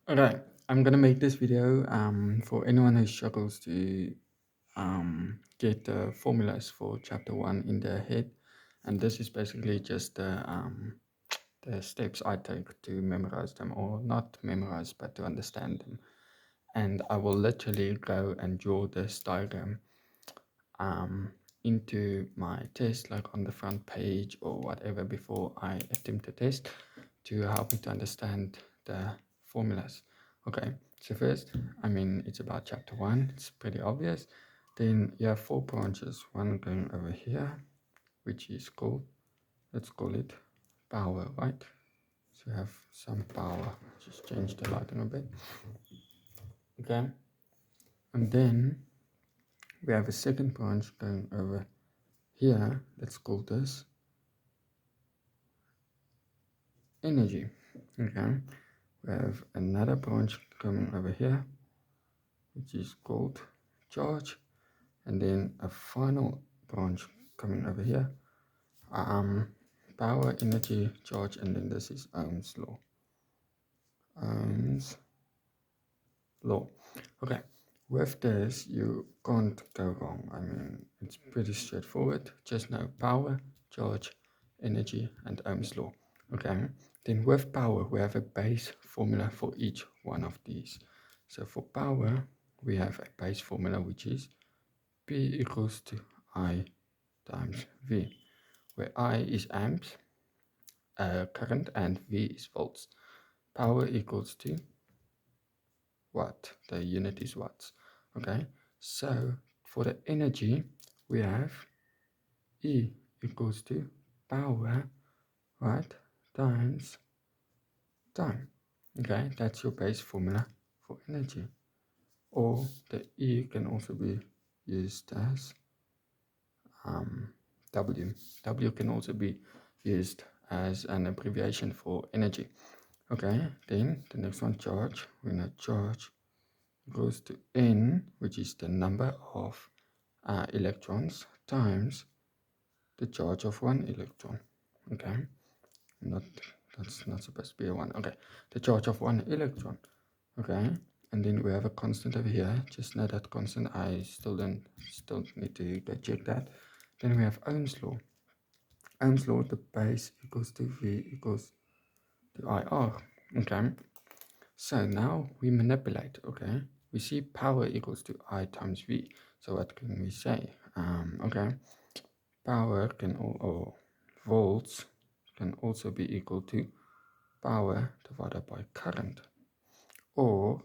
Okay, I'm gonna make this video for anyone who struggles to get the formulas for chapter one in their head, and this is basically just the steps I take to memorize them, or not memorize, but to understand them. And I will literally go and draw this diagram um, into my test, like on the front page or whatever, before I attempt the test to help me to understand the formulas. Okay, so first, it's about chapter one, it's pretty obvious. Then you have four branches, one going over here, which is called, let's call it power, right? So you have some power, just change the lighting a bit. Okay, and then we have a second branch going over here, let's call this energy. Okay, we have another branch coming over here, which is called charge, and then a final branch coming over here, um power, energy, charge, and then this is Ohm's law. Ohm's law. Okay, with this you can't go wrong. It's pretty straightforward. Just know power, charge, energy, and Ohm's law. Okay, then with power we have a base formula for each one of these. So for power we have a base formula, which is P equals to I times V, where I is amps, current, and V is volts. Power equals to watt, the unit is watts. Okay, so for the energy we have E equals to power, right, times time. Okay, that's your base formula for energy. Or the E can also be used as um, W. W can also be used as an abbreviation for energy. Okay, then the next one, charge. We know charge goes to N, which is the number of electrons, times the charge of one electron. Okay, not that's not supposed to be a one. Okay, the charge of one electron. Okay, and then we have a constant over here. Just know that constant. I still need to go check that. Then we have Ohm's law. Ohm's law, the base equals to V equals to IR. Okay, so now we manipulate. Okay, we see power equals to I times V. So what can we say? Okay, power can or volts can also be equal to power divided by current, or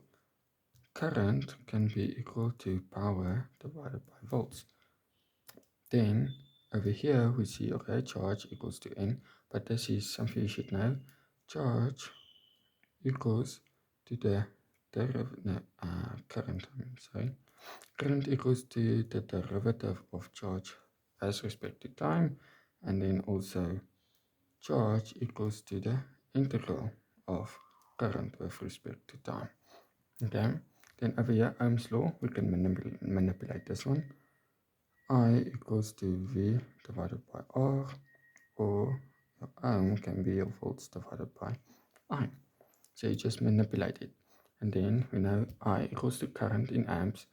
current can be equal to power divided by volts. Then over here we see, okay, charge equals to N, but this is something you should know. Charge equals to the derivative, no, current, sorry. Current equals to the derivative of charge as respect to time, and then also charge equals to the integral of current with respect to time. Okay, then over here, Ohm's law, we can manipulate this one. I equals to V divided by R, or your ohm can be your volts divided by I. So you just manipulate it. And then we know I equals to current in amps,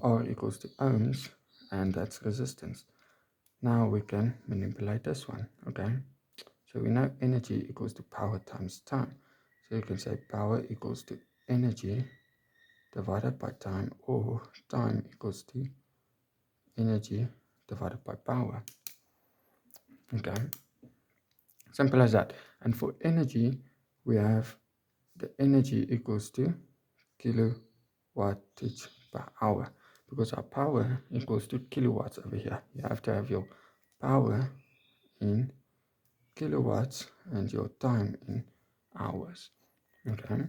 R equals to ohms, and that's resistance. Now we can manipulate this one, okay? So we know energy equals to power times time. So you can say power equals to energy divided by time, or time equals to energy divided by power. Okay, simple as that. And for energy, we have the energy equals to kilowattage per hour, because our power equals to kilowatts over here. You have to have your power in kilowatts and your time in hours. Okay,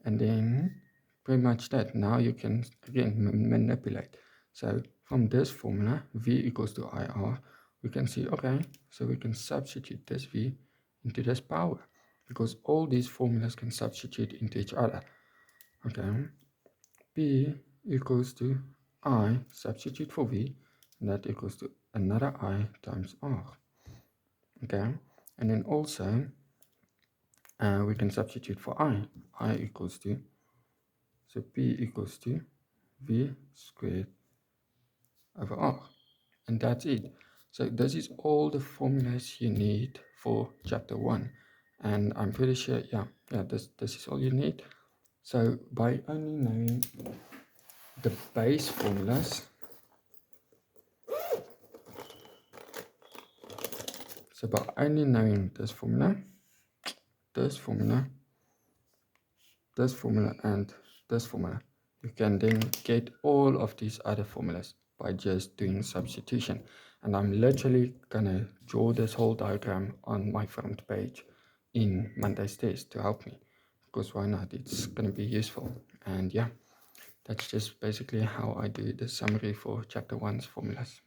and then pretty much that. Now you can again manipulate. So from this formula, V equals to IR, we can see, okay, so we can substitute this V into this power, because all these formulas can substitute into each other. Okay, P equals to I, substitute for V, and that equals to another I times R. Okay, and then also we can substitute for I. I equals to So P equals to V squared over R. And that's it. So this is all the formulas you need for chapter 1. And I'm pretty sure, this is all you need. So by only knowing the base formulas, so by only knowing this formula, this formula, this formula, and this formula, you can then get all of these other formulas by just doing substitution. And I'm literally gonna draw this whole diagram on my front page in Monday's test to help me, because why not? It's gonna be useful. And yeah, that's just basically how I do the summary for chapter 1's formulas.